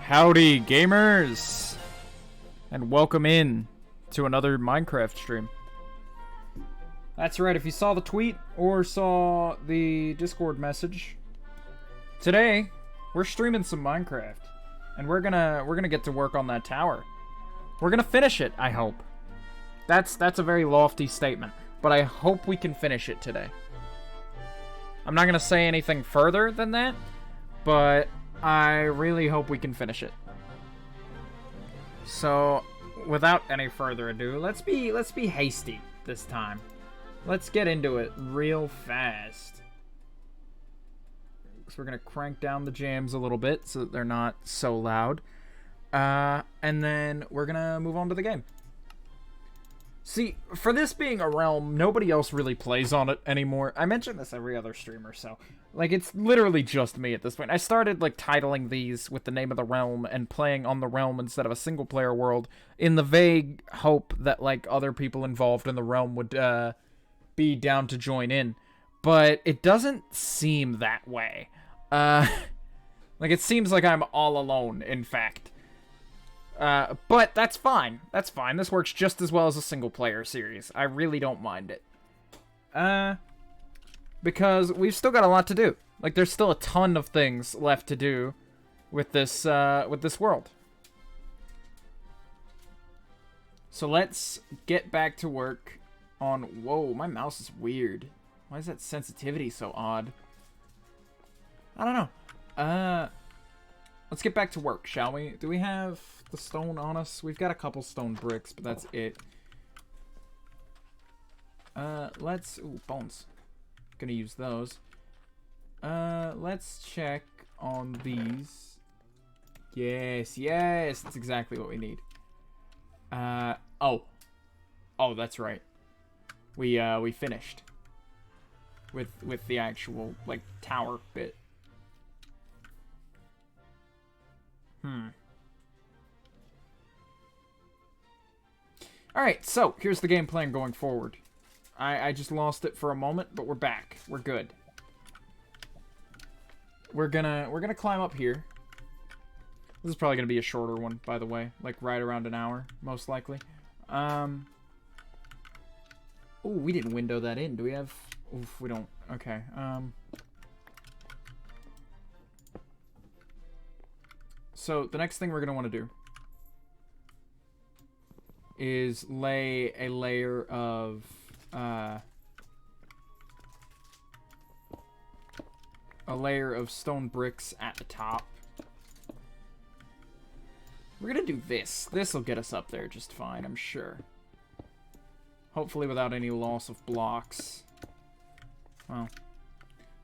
Howdy, gamers! And welcome in to another Minecraft stream. That's right, if you saw the tweet or saw the Discord message, today we're streaming some Minecraft, and we're gonna get to work on that tower. We're gonna finish it, I hope. That's a very lofty statement, but I hope we can finish it today. I'm not gonna say anything further than that, but I really hope we can finish it. So, without any further ado, let's be hasty this time. Let's get into it real fast. So we're gonna crank down the jams a little bit so that they're not so loud. And then we're gonna move on to the game. See, for this being a realm, nobody else really plays on it anymore. I mention this every other streamer, so like it's literally just me at this point. I started like titling these with the name of the realm and playing on the realm instead of a single player world in the vague hope that like other people involved in the realm would be down to join in. But it doesn't seem that way. Like it seems like I'm all alone, in fact. But that's fine. That's fine. This works just as well as a single-player series. I really don't mind it. Because we've still got a lot to do. Like, there's still a ton of things left to do with this world. So let's get back to work on... Whoa, my mouse is weird. Why is that sensitivity so odd? I don't know. Let's get back to work, shall we? Do we have the stone on us? We've got a couple stone bricks, but that's it. Let's... Ooh, bones. Gonna use those. Let's check on these. Yes, yes! That's exactly what we need. Oh. Oh, that's right. We finished. With the actual, like, tower bit. Alright, so, here's the game plan going forward. I just lost it for a moment, but we're back. We're good. We're gonna climb up here. This is probably gonna be a shorter one, by the way. Like, right around an hour, most likely. Oh, we didn't window that in. Do we have... Oof, we don't. Okay, So, the next thing we're going to want to do is lay a layer of, stone bricks at the top. We're going to do this. This will get us up there just fine, I'm sure. Hopefully without any loss of blocks. Well,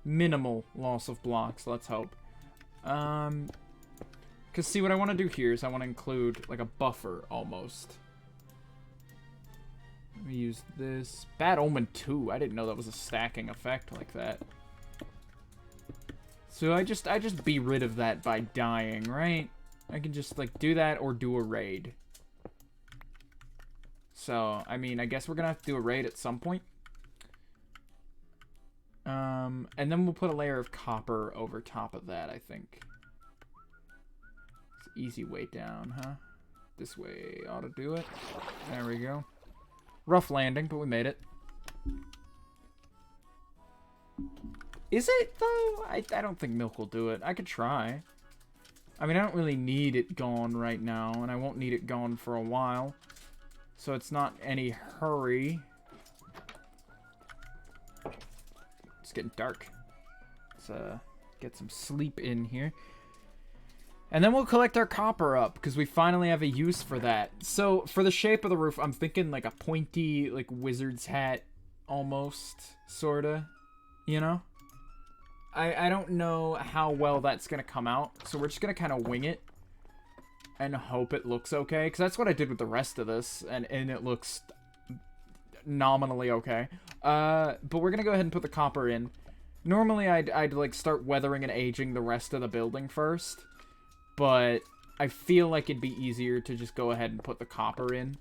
minimal loss of blocks, let's hope. Because, see, what I want to do here is I want to include, like, a buffer, almost. Let me use this. Bad Omen 2. I didn't know that was a stacking effect like that. So I just be rid of that by dying, right? I can just, like, do that or do a raid. So, I mean, I guess we're going to have to do a raid at some point. And then we'll put a layer of copper over top of that, I think. Easy way down, huh? This way ought to do it. There we go. Rough landing, but we made it. Is it, though? I don't think milk will do it. I could try. I mean, I don't really need it gone right now, and I won't need it gone for a while. So it's not any hurry. It's getting dark. Let's get some sleep in here. And then we'll collect our copper up, because we finally have a use for that. So, for the shape of the roof, I'm thinking like a pointy, like, wizard's hat, almost, sorta, you know? I don't know how well that's gonna come out, so we're just gonna kind of wing it and hope it looks okay, because that's what I did with the rest of this, and it looks nominally okay. But we're gonna go ahead and put the copper in. Normally, I'd like, start weathering and aging the rest of the building first. But I feel like it'd be easier to just go ahead and put the copper in.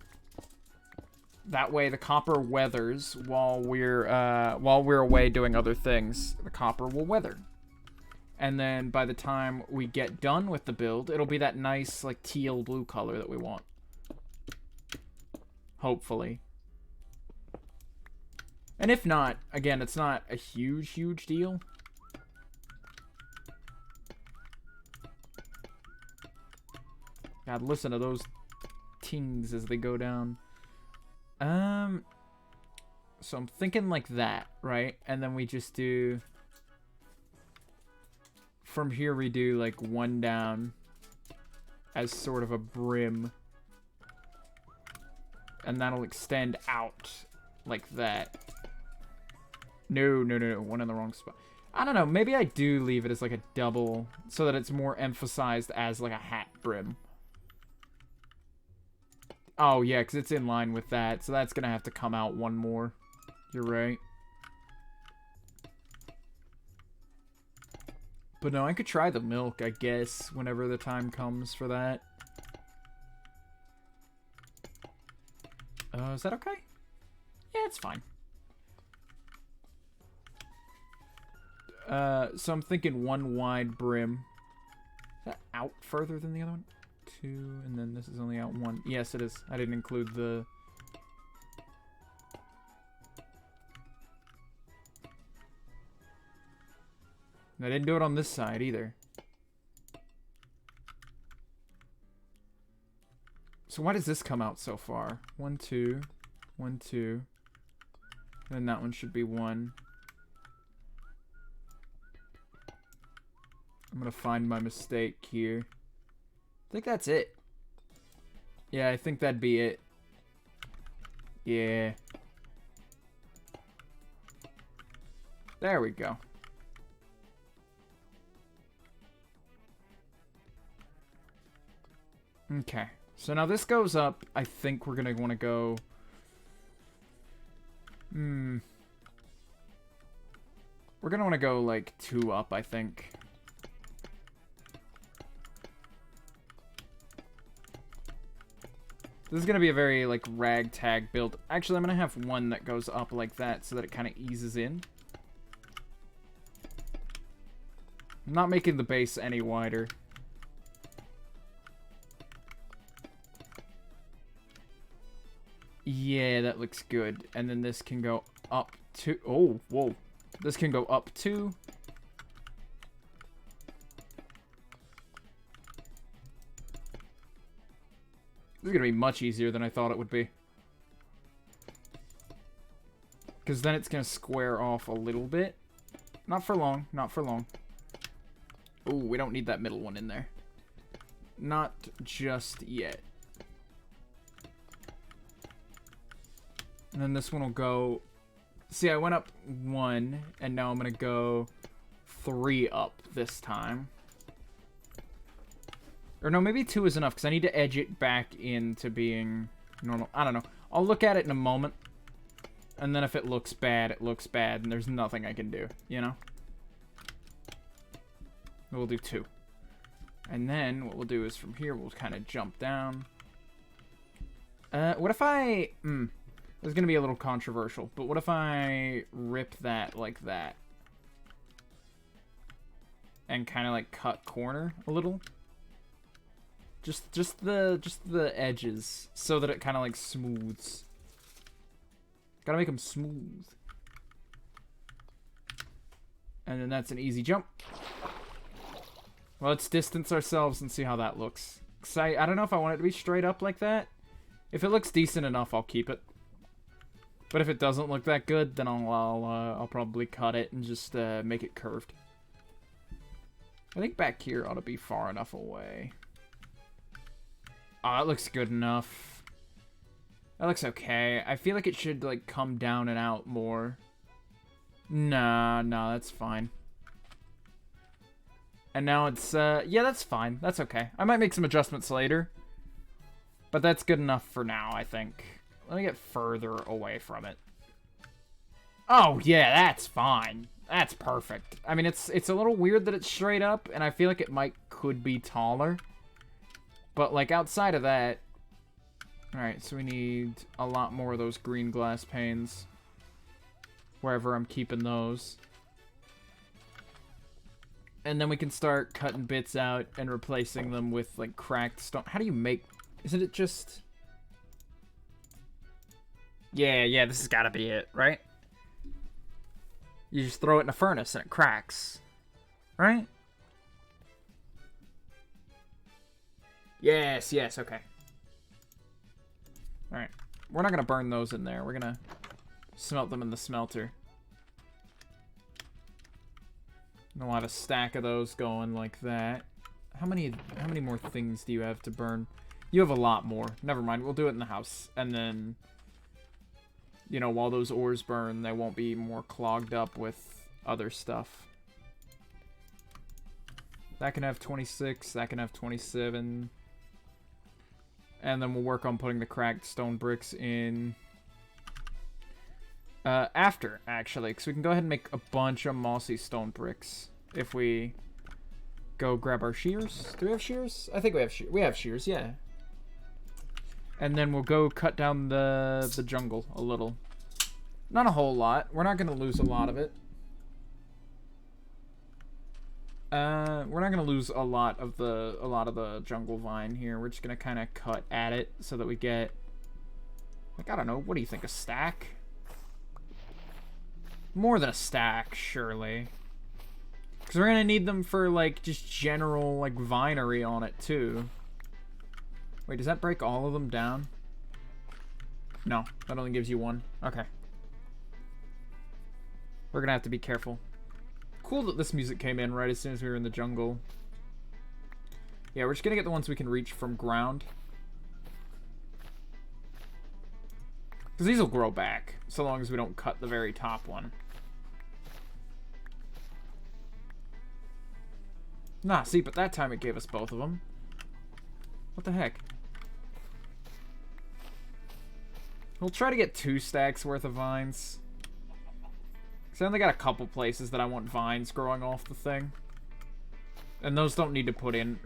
That way the copper weathers while we're away doing other things. The copper will weather. And then by the time we get done with the build, it'll be that nice, like, teal blue color that we want. Hopefully. And if not, again, it's not a huge deal. God, listen to those tings as they go down. So I'm thinking like that, right? And then we just do... From here we do like one down as sort of a brim. And that'll extend out like that. No. One in the wrong spot. I don't know. Maybe I do leave it as like a double so that it's more emphasized as like a hat brim. Oh, yeah, because it's in line with that. So that's going to have to come out one more. You're right. But no, I could try the milk, I guess, whenever the time comes for that. Is that okay? Yeah, it's fine. So I'm thinking one wide brim. Is that out further than the other one? 2, and then this is only out 1. Yes, it is. I didn't include the... I didn't do it on this side either. So why does this come out so far? 1, 2, 1, 2. Then that one should be 1. I'm gonna find my mistake here. I think that's it. Yeah, I think that'd be it. Yeah. There we go. Okay. So now this goes up. I think we're gonna want to go... We're gonna want to go, like, 2 up, I think. This is gonna be a very, like, ragtag build. Actually, I'm gonna have one that goes up like that so that it kind of eases in. I'm not making the base any wider. Yeah, that looks good. And then this can go up to... Oh, whoa. This can go up to... This is going to be much easier than I thought it would be. Because then it's going to square off a little bit. Not for long. Not for long. Ooh, we don't need that middle one in there. Not just yet. And then this one will go... See, I went up 1, and now I'm going to go 3 up this time. Or no, maybe 2 is enough, because I need to edge it back into being normal. I don't know. I'll look at it in a moment. And then if it looks bad, it looks bad, and there's nothing I can do, you know? We'll do 2. And then what we'll do is from here, we'll kind of jump down. What if I... This is going to be a little controversial, but what if I rip that like that? And kind of like cut corner a little? Just the edges, so that it kind of like smooths. Gotta make them smooth. And then that's an easy jump. Well, let's distance ourselves and see how that looks. 'Cause I don't know if I want it to be straight up like that. If it looks decent enough, I'll keep it. But if it doesn't look that good, then I'll probably cut it and just make it curved. I think back here ought to be far enough away. Oh, that looks good enough. That looks okay. I feel like it should, like, come down and out more. Nah, that's fine. And now it's, yeah, that's fine. That's okay. I might make some adjustments later. But that's good enough for now, I think. Let me get further away from it. Oh, yeah, that's fine. That's perfect. I mean, it's a little weird that it's straight up, and I feel like it could be taller. But, like, outside of that... Alright, so we need a lot more of those green glass panes. Wherever I'm keeping those. And then we can start cutting bits out and replacing them with, like, cracked stone. How do you make... Isn't it just... Yeah, this has got to be it, right? You just throw it in a furnace and it cracks. Right? Yes, okay. Alright. We're not going to burn those in there. We're going to smelt them in the smelter. And we'll have a stack of those going like that. How many more things do you have to burn? You have a lot more. Never mind. We'll do it in the house. And then, you know, while those ores burn, they won't be more clogged up with other stuff. That can have 26. That can have 27. And then we'll work on putting the cracked stone bricks in after, actually. Because we can go ahead and make a bunch of mossy stone bricks. If we go grab our shears. Do we have shears? I think we have shears. We have shears, yeah. And then we'll go cut down the jungle a little. Not a whole lot. We're not going to lose a lot of it. We're not gonna lose a lot of the jungle vine here. We're just gonna kind of cut at it so that we get, like, I don't know, what do you think, a stack? More than a stack, surely. Because we're gonna need them for, like, just general, like, vinery on it too. Wait, does that break all of them down? No, that only gives you one. Okay. We're gonna have to be careful. Cool that this music came in right as soon as we were in the jungle. Yeah, we're just gonna get the ones we can reach from ground. Because these will grow back, so long as we don't cut the very top one. Nah, see, but that time it gave us both of them. What the heck? We'll try to get 2 stacks worth of vines. Because I only got a couple places that I want vines growing off the thing. And those don't need to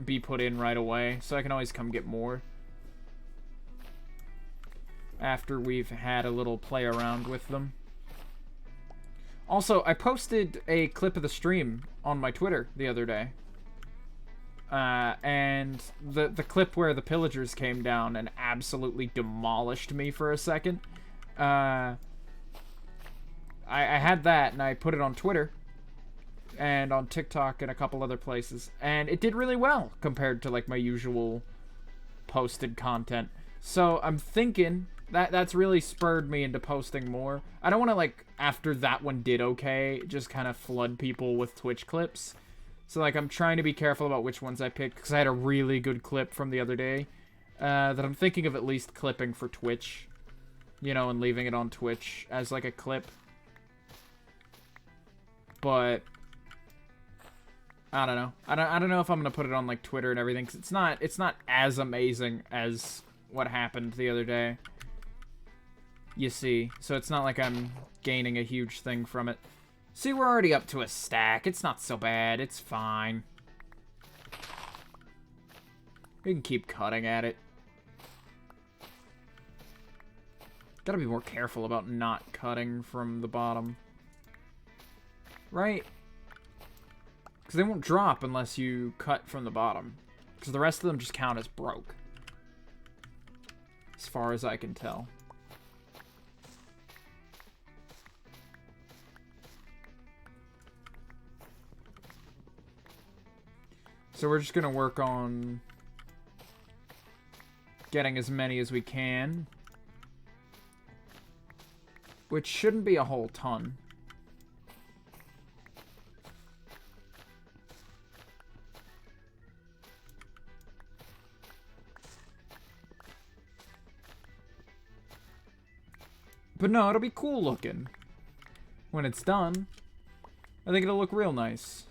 be put in right away, so I can always come get more. After we've had a little play around with them. Also, I posted a clip of the stream on my Twitter the other day. And the clip where the pillagers came down and absolutely demolished me for a second. I had that, and I put it on Twitter. And on TikTok and a couple other places. And it did really well compared to, like, my usual posted content. So I'm thinking that's really spurred me into posting more. I don't want to, like, after that one did okay, just kind of flood people with Twitch clips. So, like, I'm trying to be careful about which ones I pick, because I had a really good clip from the other day that I'm thinking of at least clipping for Twitch. You know, and leaving it on Twitch as, like, a clip. But I don't know. I don't know if I'm gonna put it on, like, Twitter and everything, because it's not as amazing as what happened the other day. You see, so it's not like I'm gaining a huge thing from it. See, we're already up to a stack. It's not so bad. It's fine. We can keep cutting at it. Gotta be more careful about not cutting from the bottom. Right? Because they won't drop unless you cut from the bottom. Because the rest of them just count as broke. As far as I can tell. So we're just going to work on getting as many as we can. Which shouldn't be a whole ton. But no, it'll be cool looking when it's done. I think it'll look real nice.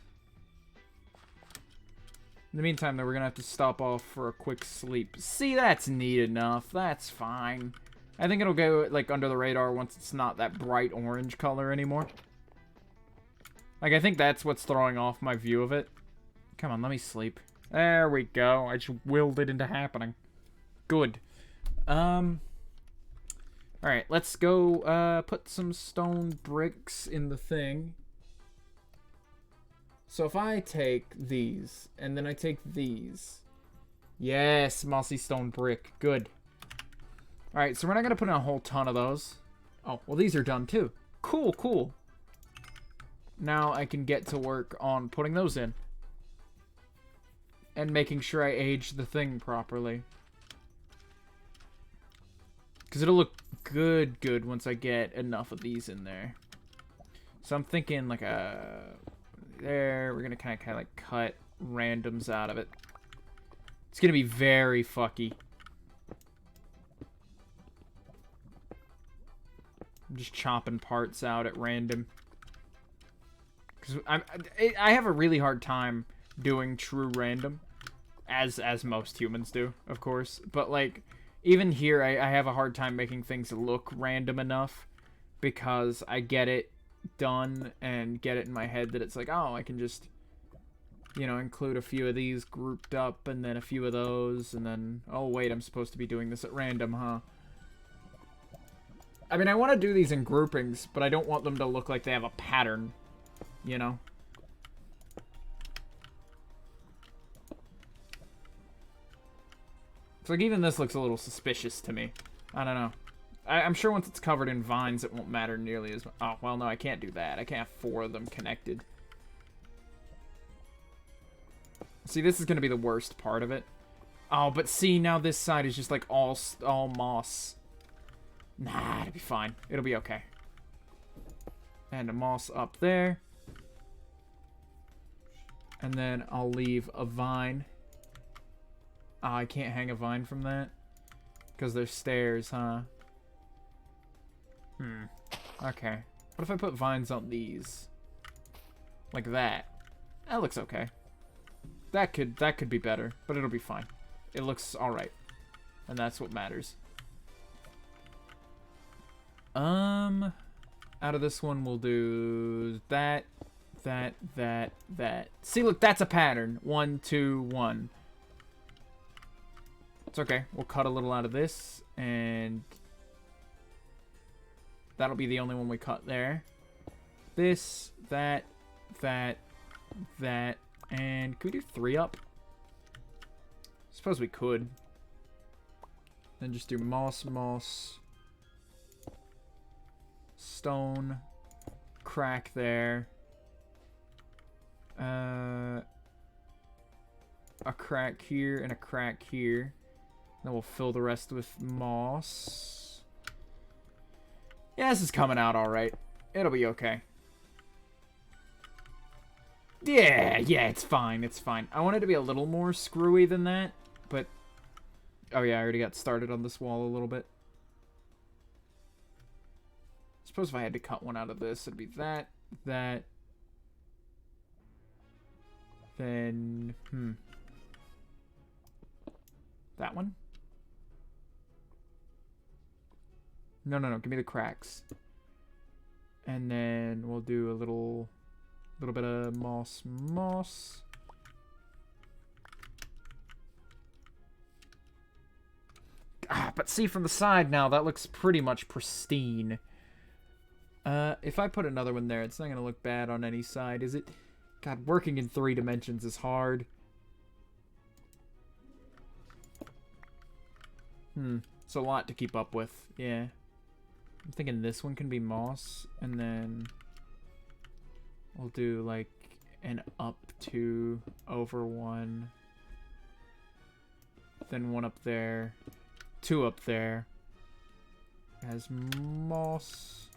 In the meantime, though, we're gonna have to stop off for a quick sleep. See, that's neat enough. That's fine. I think it'll go, like, under the radar once it's not that bright orange color anymore. Like, I think that's what's throwing off my view of it. Come on, let me sleep. There we go. I just willed it into happening. Good. Alright, let's go, put some stone bricks in the thing. So if I take these, and then I take these. Yes, mossy stone brick. Good. Alright, so we're not going to put in a whole ton of those. Oh, well these are done too. Cool, cool. Now I can get to work on putting those in. And making sure I age the thing properly. Because it'll look good once I get enough of these in there. So I'm thinking like a... There, we're going to kind of like cut randoms out of it. It's going to be very fucky. I'm just chopping parts out at random. Because I have a really hard time doing true random. As most humans do, of course. But like, even here, I have a hard time making things look random enough. Because I get it done and get it in my head that it's like, oh, I can just, you know, include a few of these grouped up and then a few of those. And then, oh wait, I'm supposed to be doing this at random, huh? I mean, I want to do these in groupings, but I don't want them to look like they have a pattern, you know? It's like even this looks a little suspicious to me. I don't know. I'm sure once it's covered in vines, it won't matter nearly as much. Oh, well, no, I can't do that. I can't have 4 of them connected. See, this is going to be the worst part of it. Oh, but see, now this side is just like all moss. Nah, it'll be fine. It'll be okay. And a moss up there. And then I'll leave a vine. Oh, I can't hang a vine from that. Because there's stairs, huh? Okay. What if I put vines on these? Like that. That looks okay. That could be better, but it'll be fine. It looks alright. And that's what matters. Out of this one we'll do that. See, look, that's a pattern. 1, 2, 1. It's okay. We'll cut a little out of this, and that'll be the only one we cut there. This, that, and could we do 3 up? Suppose we could. Then just do moss, stone, crack there. A crack here and a crack here. Then we'll fill the rest with moss. Yeah, this is coming out alright. It'll be okay. Yeah, it's fine, it's fine. I want it to be a little more screwy than that, but... Oh yeah, I already got started on this wall a little bit. I suppose if I had to cut one out of this, it'd be that. Then, that one? No, give me the cracks. And then we'll do a little bit of moss. Ah, but see from the side now, that looks pretty much pristine. If I put another one there, it's not going to look bad on any side, is it? God, working in 3 dimensions is hard. It's a lot to keep up with, yeah. I'm thinking this one can be moss, and then we'll do like an up 2 over 1. Then 1 up there, 2 up there. Has moss,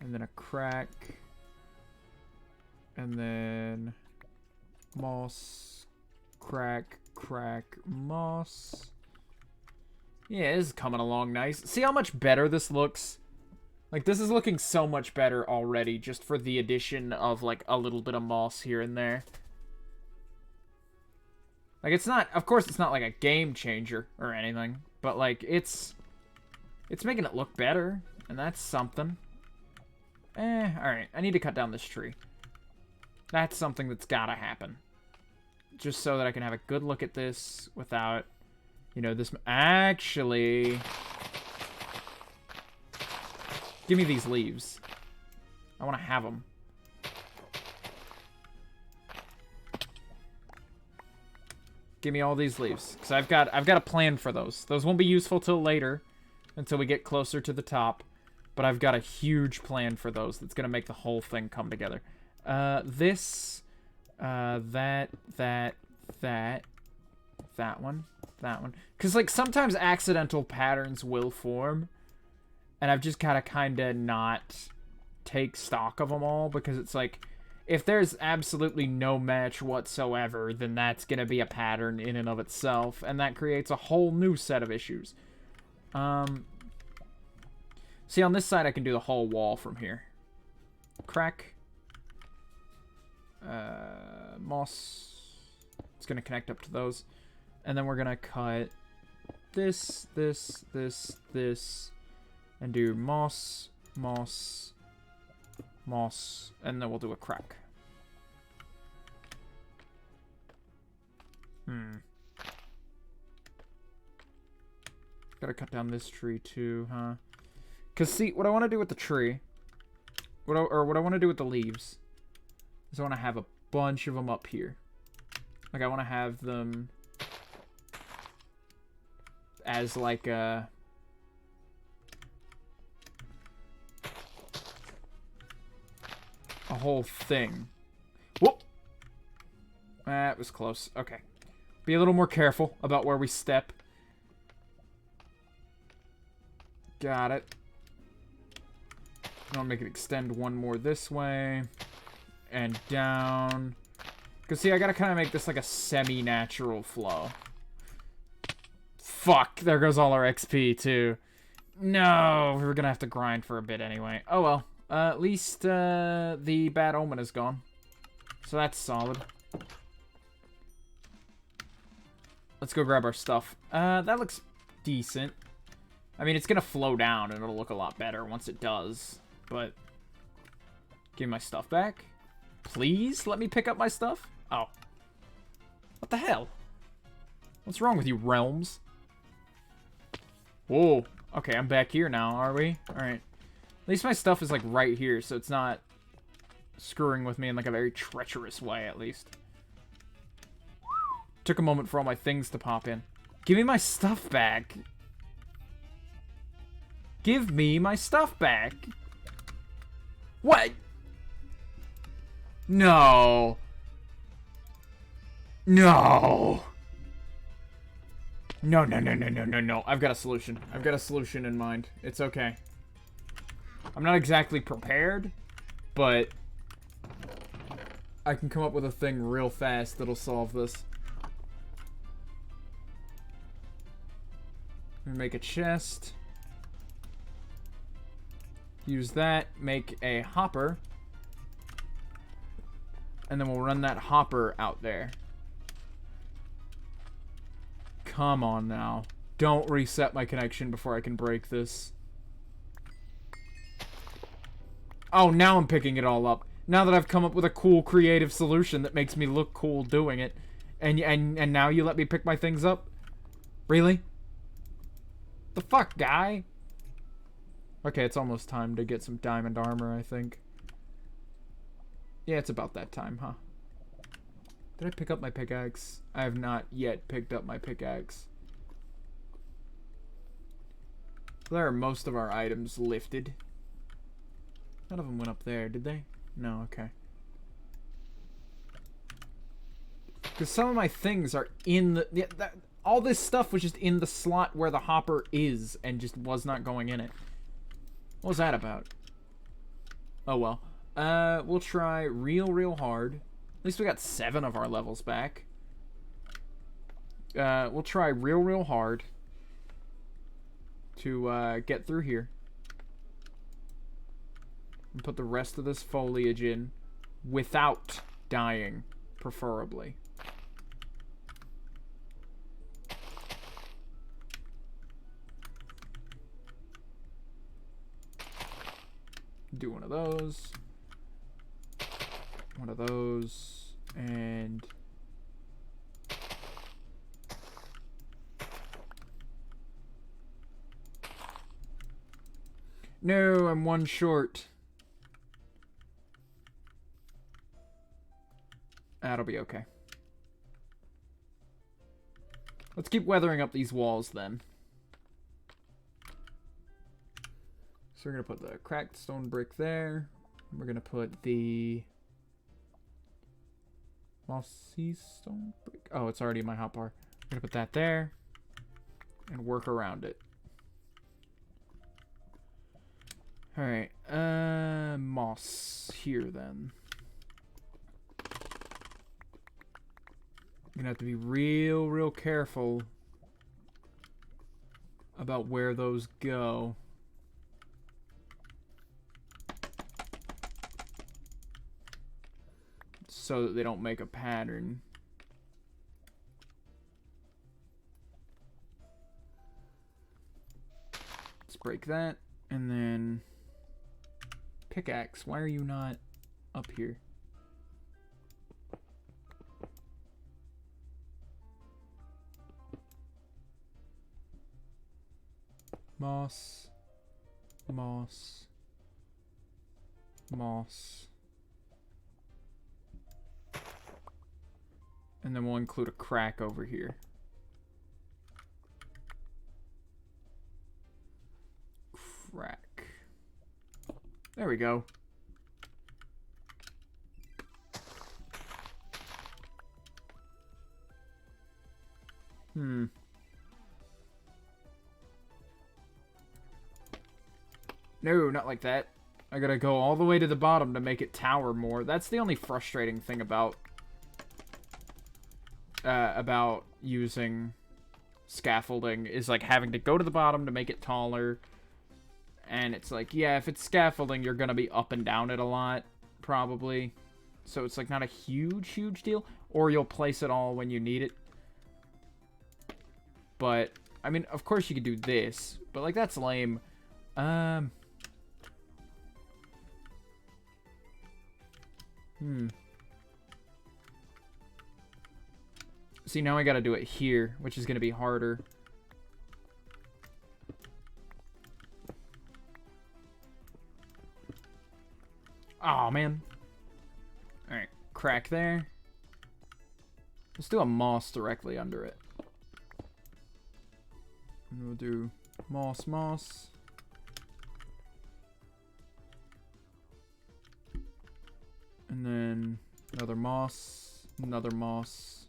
and then a crack. And then moss, crack, moss. Yeah, this is coming along nice. See how much better this looks? Like, this is looking so much better already just for the addition of, like, a little bit of moss here and there. Like, it's not... Of course, it's not, like, a game changer or anything. But, like, it's making it look better. And that's something. Alright. I need to cut down this tree. That's something that's gotta happen. Just so that I can have a good look at this without, you know, this... Actually... Give me these leaves. I want to have them. Give me all these leaves. Because I've got a plan for those. Those won't be useful till later. Until we get closer to the top. But I've got a huge plan for those that's going to make the whole thing come together. This. That one. Because, like, sometimes accidental patterns will form. And I've just gotta kinda not take stock of them all. Because it's like, if there's absolutely no match whatsoever, then that's gonna be a pattern in and of itself. And that creates a whole new set of issues. See, on this side, I can do the whole wall from here. Crack. Moss. It's gonna connect up to those. And then we're gonna cut this, and do moss, and then we'll do a crack. Gotta cut down this tree too, huh? Cause see, what I want to do with the tree, what I want to do with the leaves, is I want to have a bunch of them up here. Like I want to have them as like a whole thing. Whoop! That was close. Okay. Be a little more careful about where we step. Got it. I'll make it extend one more this way. And down. Because, see, I gotta kind of make this like a semi-natural flow. Fuck, there goes all our XP, too. No, we're gonna have to grind for a bit anyway. Oh, well. At least, the bad omen is gone. So that's solid. Let's go grab our stuff. That looks decent. I mean, it's gonna flow down, and it'll look a lot better once it does. But, give me my stuff back. Please let me pick up my stuff? Oh. What the hell? What's wrong with you, Realms? Whoa. Okay, I'm back here now, are we? Alright. At least my stuff is, like, right here, so it's not screwing with me in, like, a very treacherous way, at least. Took a moment for all my things to pop in. Give me my stuff back. Give me my stuff back. What? No. No. No. I've got a solution. I've got a solution in mind. It's okay. I'm not exactly prepared, but I can come up with a thing real fast that'll solve this. Make a chest. Use that, make a hopper. And then we'll run that hopper out there. Come on now. Don't reset my connection before I can break this. Oh, now I'm picking it all up. Now that I've come up with a cool creative solution that makes me look cool doing it. And now you let me pick my things up? Really? The fuck, guy? Okay, it's almost time to get some diamond armor, I think. Yeah, it's about that time, huh? Did I pick up my pickaxe? I have not yet picked up my pickaxe. There are most of our items lifted. None of them went up there, did they? No, okay. Because some of my things are in the... Yeah, all this stuff was just in the slot where the hopper is and just was not going in it. What was that about? Oh, well. We'll try real hard. At least we got 7 of our levels back. We'll try real hard to get through here. And put the rest of this foliage in without dying, preferably. Do one of those. One of those. And... no, I'm one short. That'll be okay. Let's keep weathering up these walls then. So we're going to put the cracked stone brick there. We're going to put the mossy stone brick. Oh, it's already in my hotbar. We're going to put that there and work around it. Alright, moss here then. I'm gonna have to be real careful about where those go. So that they don't make a pattern. Let's break that, and then pickaxe. Why are you not up here? Moss, moss, moss. And then we'll include a crack over here. Crack. There we go. No, not like that. I gotta go all the way to the bottom to make it tower more. That's the only frustrating thing about using scaffolding, is like having to go to the bottom to make it taller. And it's like, yeah, if it's scaffolding, you're gonna be up and down it a lot, probably. So it's like not a huge deal. Or you'll place it all when you need it. But, I mean, of course you could do this. But, like, that's lame. See, now I gotta do it here, which is gonna be harder. Oh man. Alright, crack there. Let's do a moss directly under it. And we'll do moss, moss. And then another moss, another moss.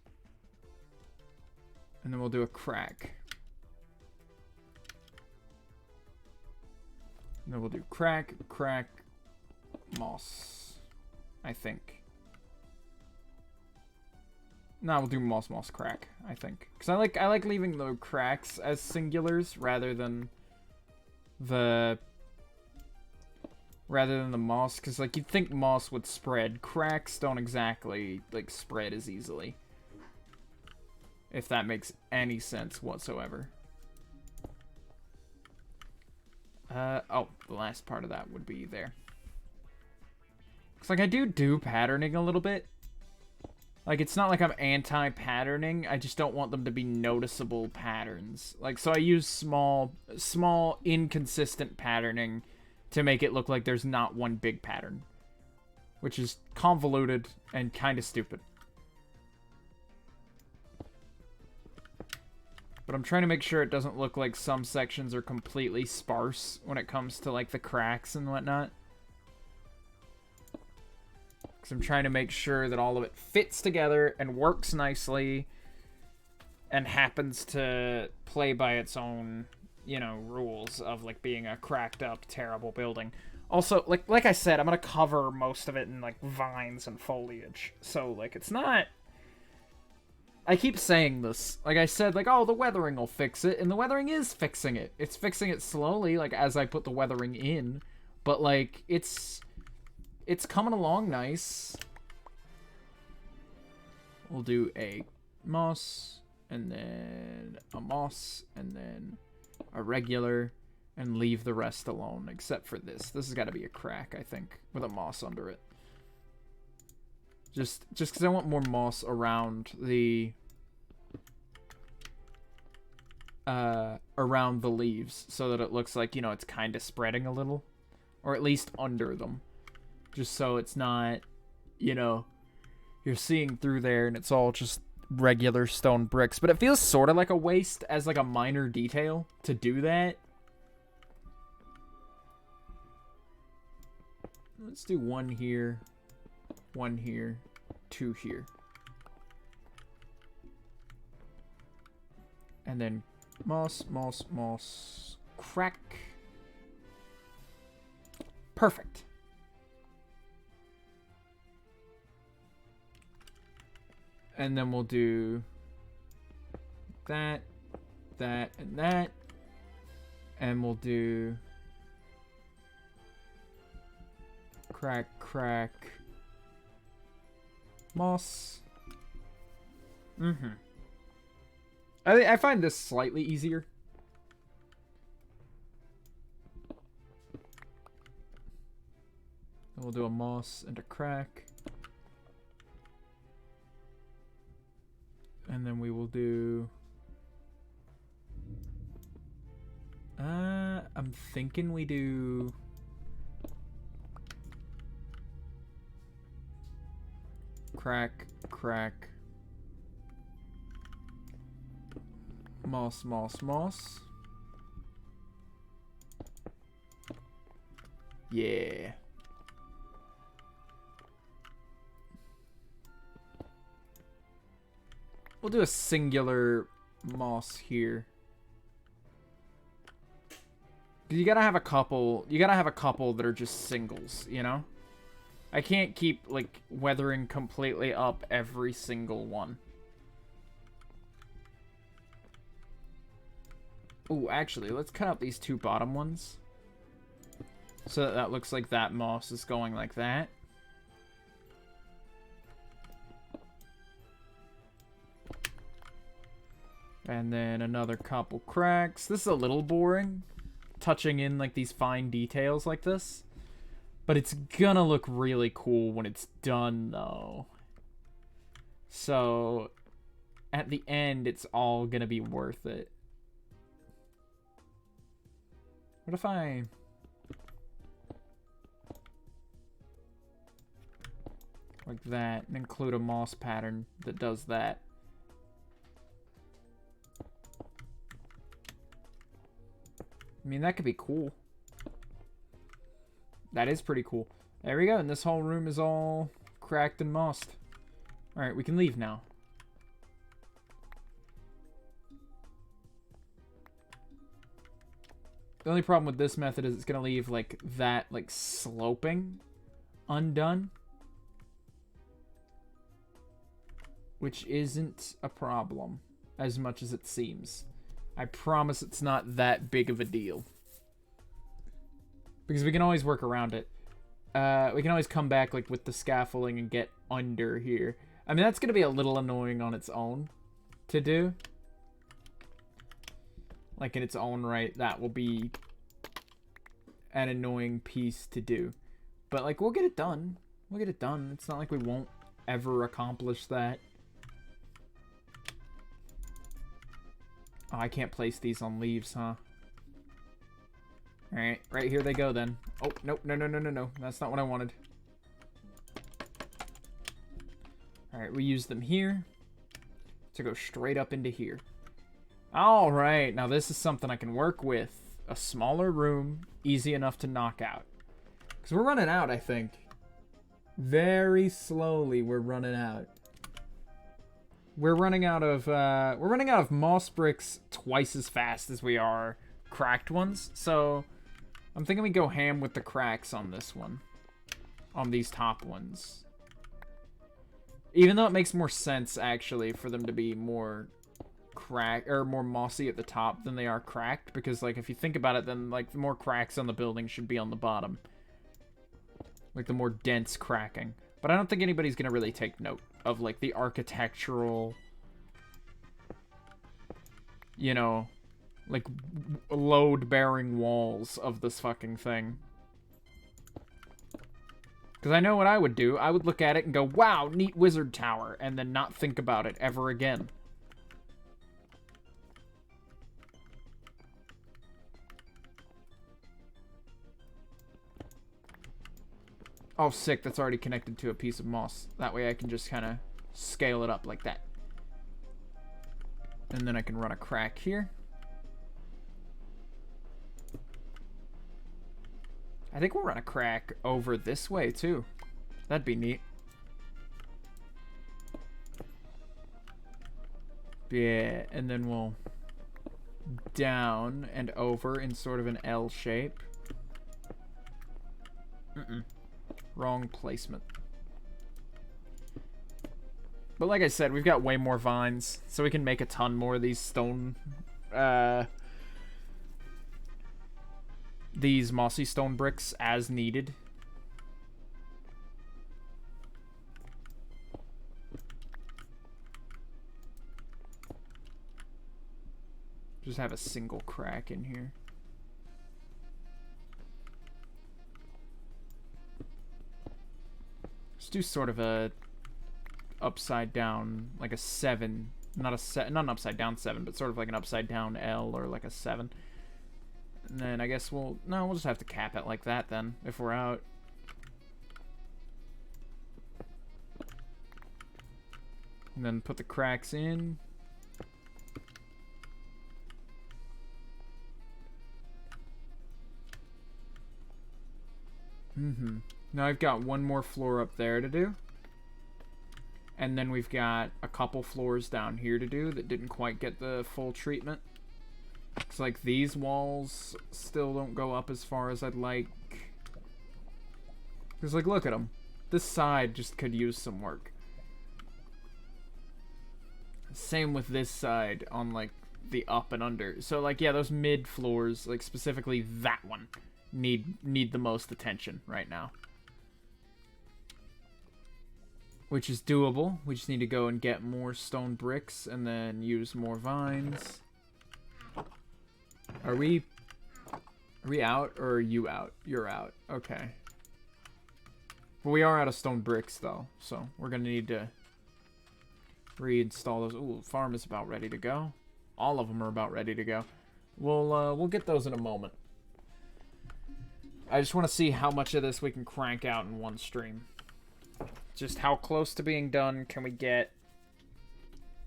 And then we'll do a crack. And then we'll do crack, crack, moss, I think. No, we'll do moss, moss, crack, I think. Because I like leaving the cracks as singulars rather than the moss. Because, like, you'd think moss would spread. Cracks don't exactly, like, spread as easily. If that makes any sense whatsoever. Oh, the last part of that would be there. Looks like I do patterning a little bit. Like, it's not like I'm anti-patterning. I just don't want them to be noticeable patterns. Like, so I use small, inconsistent patterning to make it look like there's not one big pattern. Which is convoluted and kind of stupid. But I'm trying to make sure it doesn't look like some sections are completely sparse when it comes to, like, the cracks and whatnot. Because I'm trying to make sure that all of it fits together and works nicely and happens to play by its own, you know, rules of, like, being a cracked up, terrible building. Also, like I said, I'm going to cover most of it in, like, vines and foliage. So, like, it's not... I keep saying this. Like I said, like, oh, the weathering will fix it, and the weathering is fixing it. It's fixing it slowly, like, as I put the weathering in. But, like, it's coming along nice. We'll do a moss, and then a moss, and then a regular, and leave the rest alone, except for this. This has got to be a crack, I think, with a moss under it. Just because I want more moss around the leaves, so that it looks like, you know, it's kind of spreading a little, or at least under them, just so it's not, you know, you're seeing through there and it's all just regular stone bricks, but it feels sort of like a waste as like a minor detail to do that. Let's do 1 here, 1 here, 2 here. And then moss, moss, moss, crack. Perfect. And then we'll do that, that, and that. And we'll do crack, crack, moss. Mm-hmm. I find this slightly easier. And we'll do a moss and a crack. And then we will do... I'm thinking we do... Crack, crack. Moss, moss, moss. Yeah. We'll do a singular moss here. You gotta have a couple that are just singles, you know? I can't keep, like, weathering completely up every single one. Oh, actually, let's cut out these 2 bottom ones. So that, that looks like that moss is going like that. And then another couple cracks. This is a little boring, touching in, like, these fine details like this. But it's gonna look really cool when it's done, though. So, at the end, it's all gonna be worth it. What if I... like that, and include a moss pattern that does that? I mean, that could be cool. That is pretty cool. There we go, and this whole room is all cracked and mossed. Alright, we can leave now. The only problem with this method is it's going to leave, like, that, like, sloping undone. Which isn't a problem, as much as it seems. I promise it's not that big of a deal. Because we can always work around it. We can always come back, like, with the scaffolding and get under here. I mean, that's going to be a little annoying on its own to do. Like, in its own right, that will be an annoying piece to do. But, like, we'll get it done. We'll get it done. It's not like we won't ever accomplish that. Oh, I can't place these on leaves, huh? Alright, right here they go then. Oh, nope, no, no, no, no, no. That's not what I wanted. Alright, we use them here to go straight up into here. Alright, now this is something I can work with. A smaller room, easy enough to knock out. Because we're running out, I think. Very slowly, we're running out. We're running out of moss bricks twice as fast as we are cracked ones. So I'm thinking we go ham with the cracks on this one. On these top ones. Even though it makes more sense, actually, for them to be more more mossy at the top than they are cracked. Because, like, if you think about it, then, like, the more cracks on the building should be on the bottom. Like, the more dense cracking. But I don't think anybody's gonna really take note of, like, the architectural, you know, like, load-bearing walls of this fucking thing. Because I know what I would do. I would look at it and go, wow, neat wizard tower, and then not think about it ever again. Oh, sick. That's already connected to a piece of moss. That way I can just kind of scale it up like that. And then I can run a crack here. I think we'll run a crack over this way, too. That'd be neat. Yeah, and then we'll down and over in sort of an L shape. Wrong placement. But like I said, we've got way more vines, so we can make a ton more of these stone, these mossy stone bricks as needed. Just have a single crack in here. Let's do sort of a upside down, like a 7, not an upside down 7, but sort of like an upside down L or like a 7. And then I guess we'll just have to cap it like that then if we're out. And then put the cracks in. Now I've got one more floor up there to do. And then we've got a couple floors down here to do that didn't quite get the full treatment. It's like these walls still don't go up as far as I'd like. Because, like, look at them. This side just could use some work. Same with this side on, like, the up and under. So, like, yeah, those mid floors, like, specifically that one, need the most attention right now. Which is doable. We just need to go and get more stone bricks and then use more vines. Are we out or are you out? You're out. Okay. But we are out of stone bricks though, so we're gonna need to reinstall those. Ooh, farm is about ready to go. All of them are about ready to go. We'll get those in a moment. I just want to see how much of this we can crank out in one stream. Just how close to being done can we get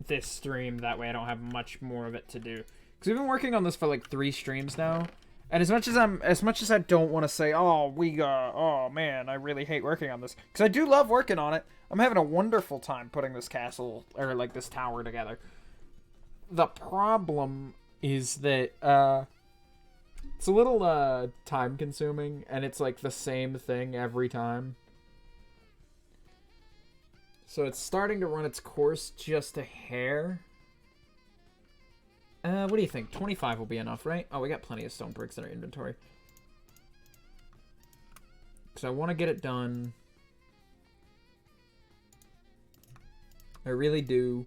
this stream? That way I don't have much more of it to do. Because we've been working on this for like 3 streams now. And as much as I don't want to say, oh man, I really hate working on this. Because I do love working on it. I'm having a wonderful time putting this castle, or like this tower together. The problem is that, it's a little, time consuming. And it's like the same thing every time. So it's starting to run its course just a hair. What do you think? 25 will be enough, right? Oh, we got plenty of stone bricks in our inventory. Because I want to get it done. I really do.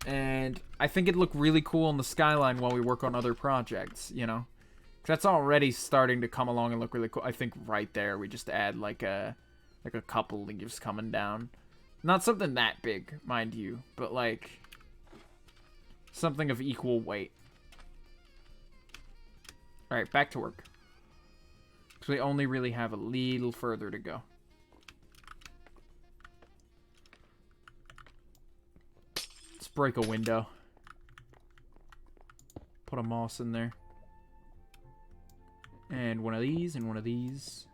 And I think it'd look really cool in the skyline while we work on other projects, you know? Because that's already starting to come along and look really cool. I think right there we just add like a couple leaves coming down. Not something that big, mind you, but like something of equal weight. Alright, back to work. Because we only really have a little further to go. Let's break a window. Put a moss in there. And one of these, and one of these.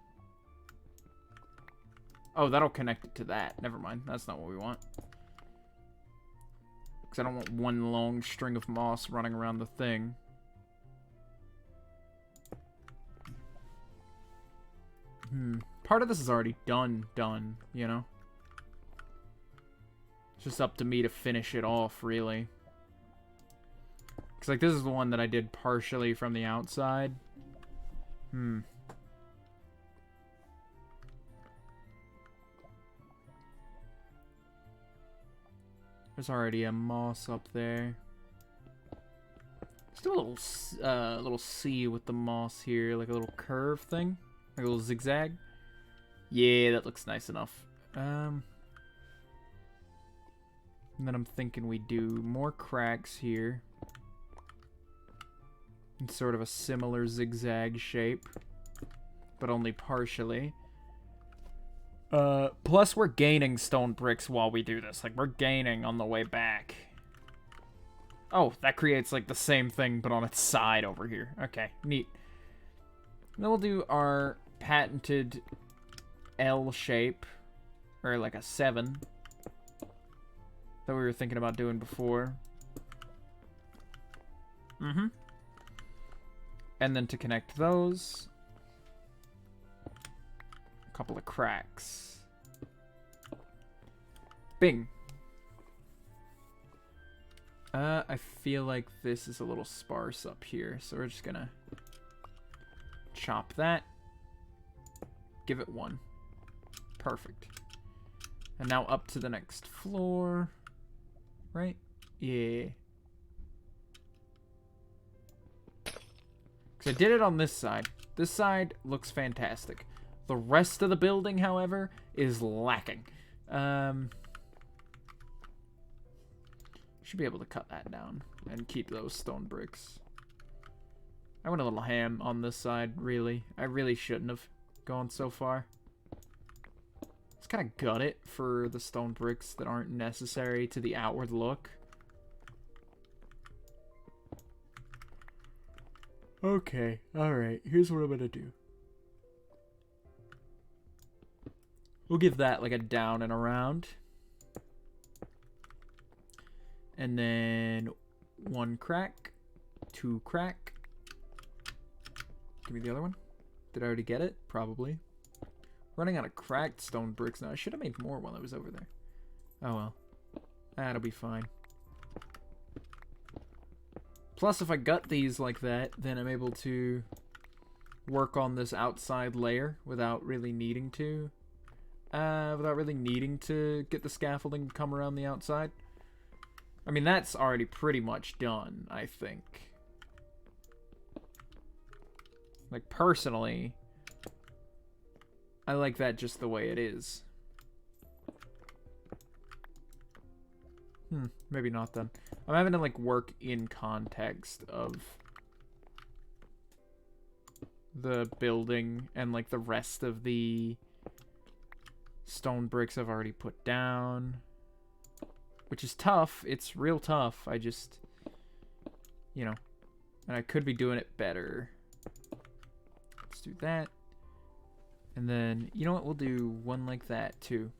Oh, that'll connect it to that. Never mind. That's not what we want. Because I don't want one long string of moss running around the thing. Part of this is already done, you know? It's just up to me to finish it off, really. Because, like, this is the one that I did partially from the outside. There's already a moss up there. Let's do a little C with the moss here, like a little curve thing, like a little zigzag. Yeah, that looks nice enough. And then I'm thinking we do more cracks here, in sort of a similar zigzag shape, but only partially. Plus we're gaining stone bricks while we do this. Like, we're gaining on the way back. Oh, that creates like the same thing, but on its side over here. Okay, neat. Then we'll do our patented L shape, or like a 7 that we were thinking about doing before. And then to connect those, a couple of cracks. Bing. I feel like this is a little sparse up here, so we're just gonna chop that. Give it 1. Perfect. And now up to the next floor. Right? Yeah. Because I did it on this side. This side looks fantastic. The rest of the building, however, is lacking. Should be able to cut that down and keep those stone bricks. I went a little ham on this side, really. I really shouldn't have gone so far. Let's kind of gut it for the stone bricks that aren't necessary to the outward look. Okay, alright. Here's what I'm gonna do. We'll give that like a down and around. And then 1 crack, 2 crack. Give me the other one. Did I already get it? Probably. Running out of cracked stone bricks now. I should have made more while I was over there. Oh well. That'll be fine. Plus, if I gut these like that, then I'm able to work on this outside layer without really needing to. Without really needing to get the scaffolding to come around the outside. I mean, that's already pretty much done, I think. Like, personally, I like that just the way it is. Maybe not then. I'm having to, like, work in context of the building and, like, the rest of the stone bricks I've already put down. Which is tough. It's real tough. I just, you know, and I could be doing it better. Let's do that. And then, you know what? We'll do one like that, too.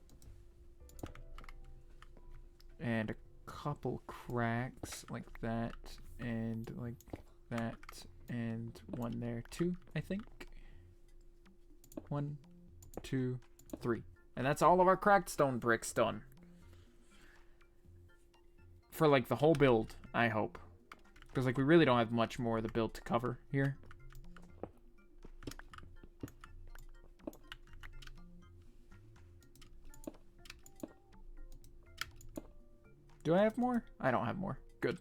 And a couple cracks like that. And like that. And one there, too, I think. 1, 2, 3. And that's all of our cracked stone bricks done. For, like, the whole build, I hope. Because, like, we really don't have much more of the build to cover here. Do I have more? I don't have more. Good.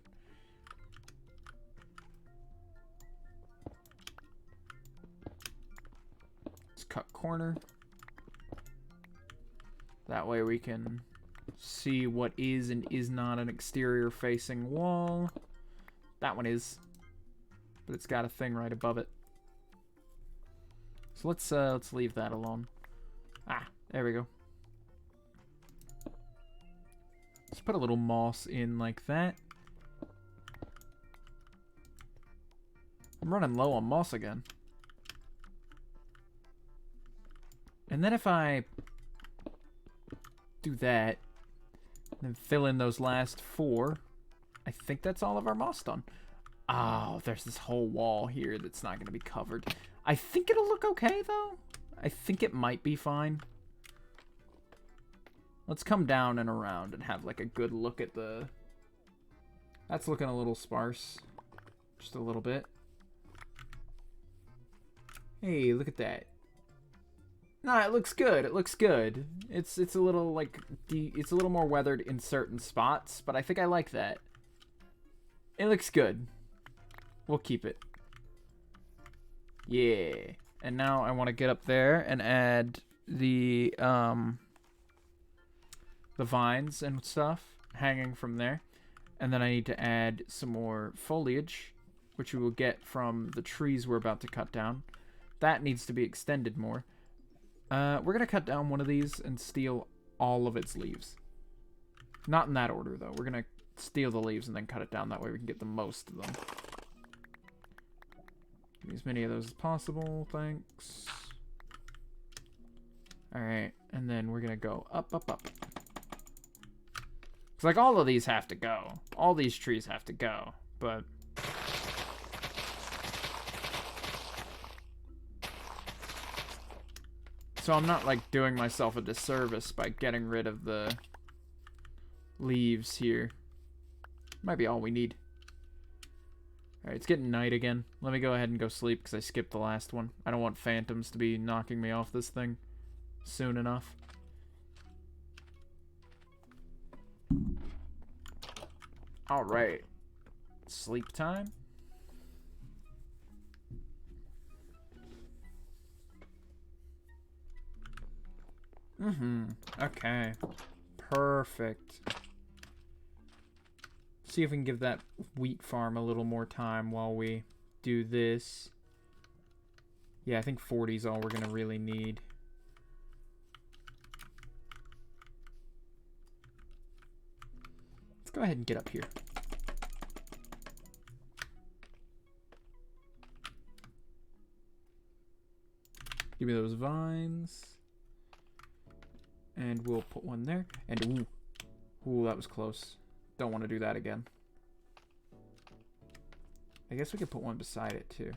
Let's cut corner. That way we can see what is and is not an exterior facing wall. That one is, but it's got a thing right above it. So let's leave that alone. Ah, there we go. Let's put a little moss in like that. I'm running low on moss again. And then if I do that, and then fill in those last 4, I think that's all of our moss done. Oh, there's this whole wall here that's not going to be covered. I think it'll look okay, though. I think it might be fine. Let's come down and around and have, like, a good look at the... That's looking a little sparse. Just a little bit. Hey, look at that. Nah, it looks good. It looks good. It's a little, like, it's a little more weathered in certain spots, but I think I like that. It looks good. We'll keep it. Yeah. And now I want to get up there and add the vines and stuff hanging from there. And then I need to add some more foliage, which we will get from the trees we're about to cut down. That needs to be extended more. We're going to cut down one of these and steal all of its leaves. Not in that order, though. We're going to steal the leaves and then cut it down. That way we can get the most of them. Give me as many of those as possible. Thanks. Alright, and then we're gonna go up, up, up. It's like all of these have to go. All these trees have to go, but... So I'm not, like, doing myself a disservice by getting rid of the leaves here. Might be all we need. Alright, it's getting night again. Let me go ahead and go sleep because I skipped the last one. I don't want phantoms to be knocking me off this thing soon enough. Alright. Sleep time. Okay. Perfect. See if we can give that wheat farm a little more time while we do this. Yeah, I think 40 is all we're going to really need. Let's go ahead and get up here. Give me those vines. And we'll put one there. And ooh, that was close. Don't want to do that again. I guess we could put one beside it too.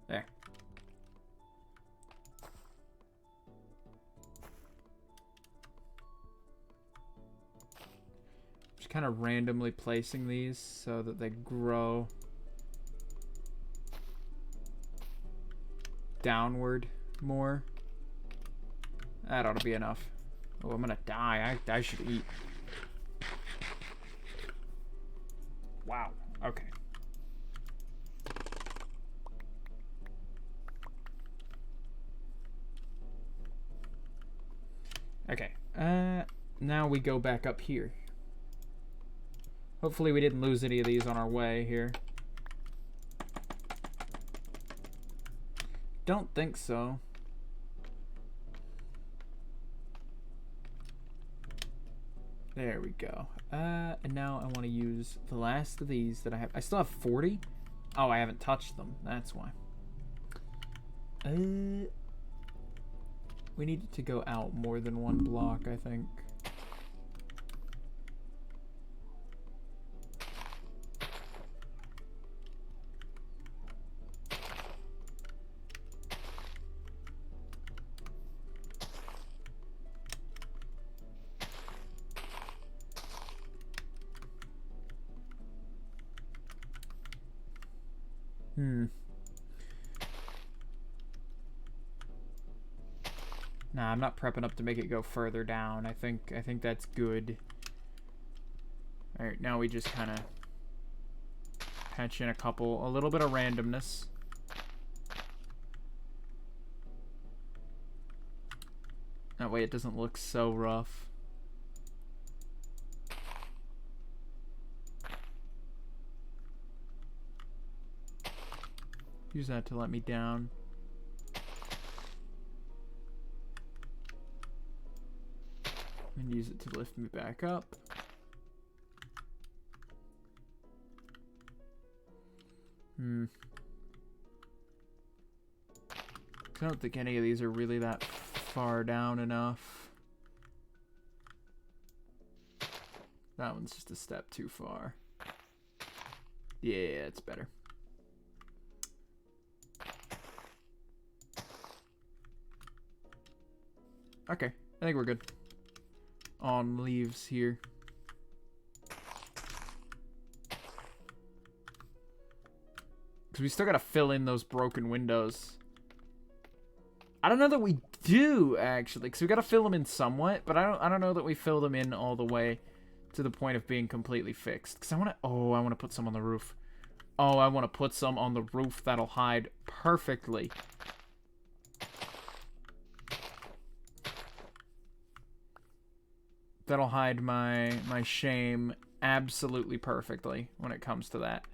There. Just kind of randomly placing these so that they grow downward more. That ought to be enough. Oh, I'm gonna die. I should eat. Wow. Okay. Okay. Now we go back up here. Hopefully we didn't lose any of these on our way here. Don't think so. There we go. And now I want to use the last of these that I have. I still have 40? Oh, I haven't touched them. That's why. We need to go out more than one block, I think. Nah, I'm not prepping up to make it go further down. I think that's good. Alright, now we just kind of patch in a little bit of randomness. That way it doesn't look so rough. Use that to let me down. And use it to lift me back up. I don't think any of these are really that far down enough. That one's just a step too far. Yeah, it's better. Okay, I think we're good on leaves here. Because we still gotta fill in those broken windows. I don't know that we do, actually, because we gotta fill them in somewhat, but I don't know that we fill them in all the way to the point of being completely fixed. Because I want to put some on the roof. Oh, I want to put some on the roof that'll hide perfectly. That'll hide my shame absolutely perfectly when it comes to that.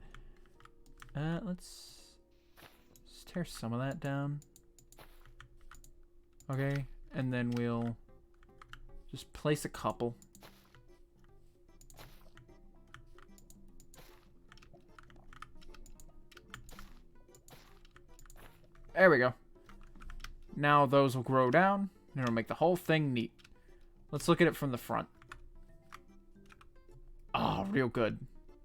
Let's tear some of that down. Okay, and then we'll just place a couple. There we go. Now those will grow down, and it'll make the whole thing neat. Let's look at it from the front. Oh, real good.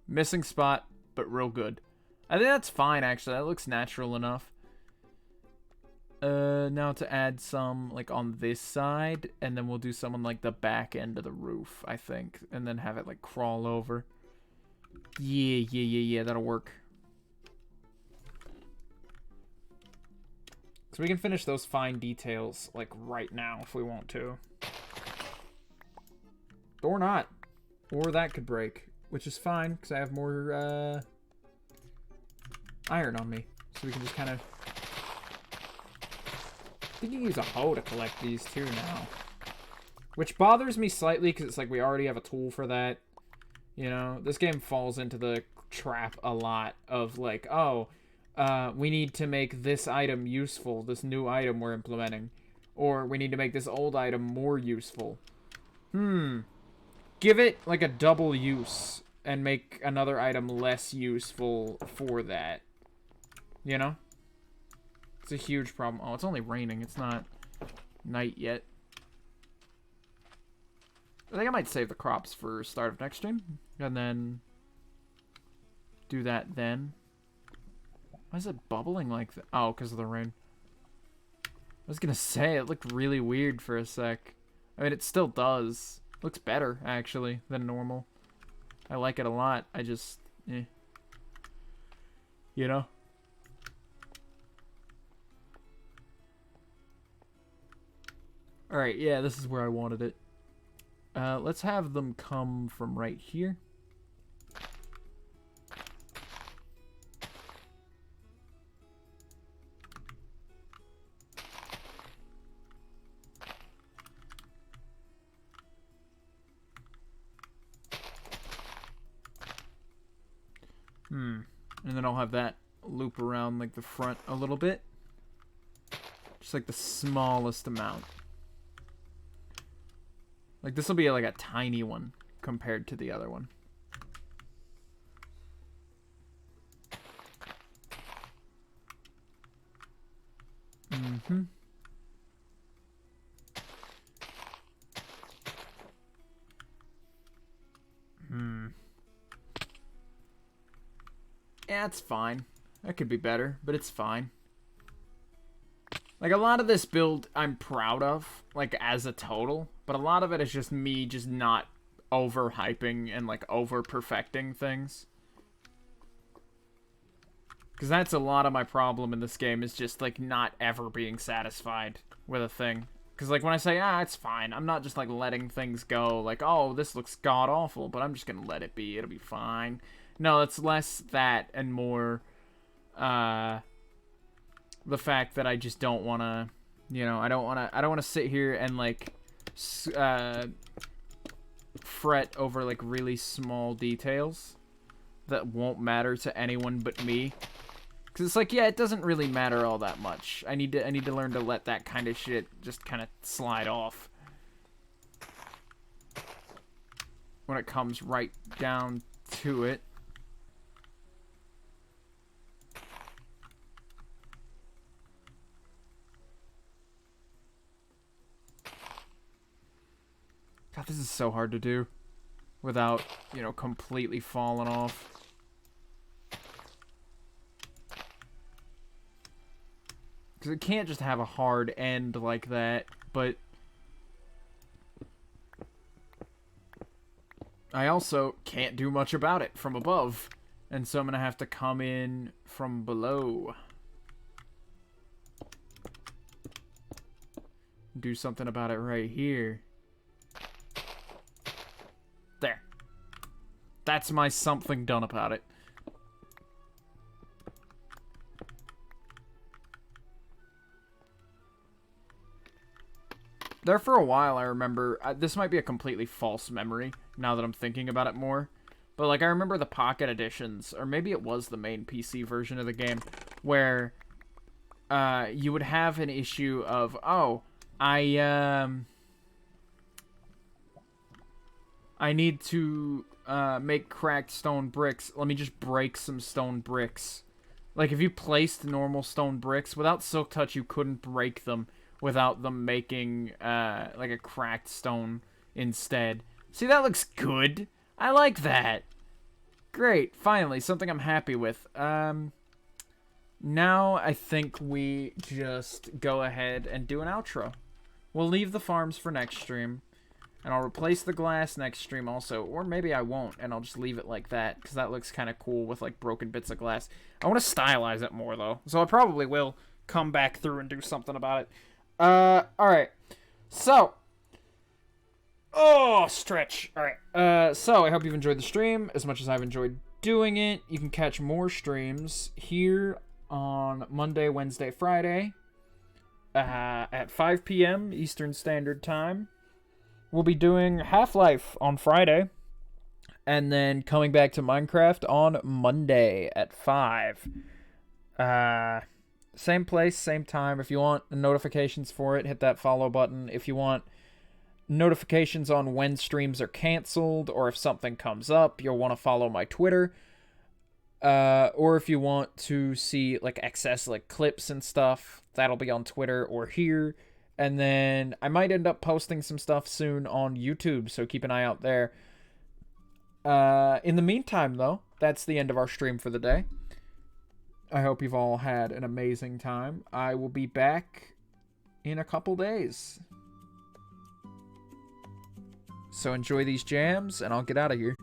Missing spot, but real good. I think that's fine, actually. That looks natural enough. Now to add some, like, on this side, and then we'll do some on, like, the back end of the roof, I think. And then have it, like, crawl over. Yeah, that'll work. So we can finish those fine details, like, right now, if we want to. Or not. Or that could break, which is fine, because I have more, iron on me. So we can just kind of... I think you can use a hoe to collect these, too, now. Which bothers me slightly, because it's like we already have a tool for that. You know? This game falls into the trap a lot of, like, oh... we need to make this item useful, this new item we're implementing. Or we need to make this old item more useful. Give it, like, a double use and make another item less useful for that. You know? It's a huge problem. Oh, it's only raining. It's not night yet. I think I might save the crops for start of next stream. And then do that then. Why is it bubbling like that? Oh, because of the rain. I was gonna say, it looked really weird for a sec. I mean, it still does. Looks better, actually, than normal. I like it a lot. I just, You know? Alright, yeah, this is where I wanted it. Let's have them come from right here. And then I'll have that loop around, like, the front a little bit. Just, like, the smallest amount. Like, this will be, like, a tiny one compared to the other one. Yeah, it's fine. That could be better, but it's fine. Like, a lot of this build I'm proud of, like, as a total. But a lot of it is just me just not over-hyping and, like, over-perfecting things. Because that's a lot of my problem in this game, is just, like, not ever being satisfied with a thing. Because, like, when I say, it's fine, I'm not just, like, letting things go. Like, oh, this looks god-awful, but I'm just gonna let it be. It'll be fine. No, it's less that and more, the fact that I just don't want to, you know, I don't want to sit here and, like, fret over, like, really small details that won't matter to anyone but me. Because it's like, yeah, it doesn't really matter all that much. I need to learn to let that kind of shit just kind of slide off when it comes right down to it. God, this is so hard to do without, you know, completely falling off. Because it can't just have a hard end like that, but I also can't do much about it from above. And so I'm going to have to come in from below. Do something about it right here. There. That's my something done about it. There for a while, I remember, this might be a completely false memory, now that I'm thinking about it more, but, like, I remember the Pocket Editions, or maybe it was the main PC version of the game, where, you would have an issue of, oh, I need to make cracked stone bricks. Let me just break some stone bricks. Like, if you placed normal stone bricks, without Silk Touch, you couldn't break them without them making, like, a cracked stone instead. See, that looks good. I like that. Great. Finally, something I'm happy with. Now I think we just go ahead and do an outro. We'll leave the farms for next stream. And I'll replace the glass next stream also. Or maybe I won't, and I'll just leave it like that. Because that looks kind of cool with, like, broken bits of glass. I want to stylize it more, though. So I probably will come back through and do something about it. Alright. So. Oh, stretch. Alright. So, I hope you've enjoyed the stream as much as I've enjoyed doing it. You can catch more streams here on Monday, Wednesday, Friday. At 5 p.m. Eastern Standard Time. We'll be doing Half-Life on Friday. And then coming back to Minecraft on Monday at 5. Same place, same time. If you want notifications for it, hit that follow button. If you want notifications on when streams are canceled, or if something comes up, you'll want to follow my Twitter. Or if you want to see, like, access, like, clips and stuff, that'll be on Twitter or here. And then I might end up posting some stuff soon on YouTube, so keep an eye out there. In the meantime, though, that's the end of our stream for the day. I hope you've all had an amazing time. I will be back in a couple days. So enjoy these jams, and I'll get out of here.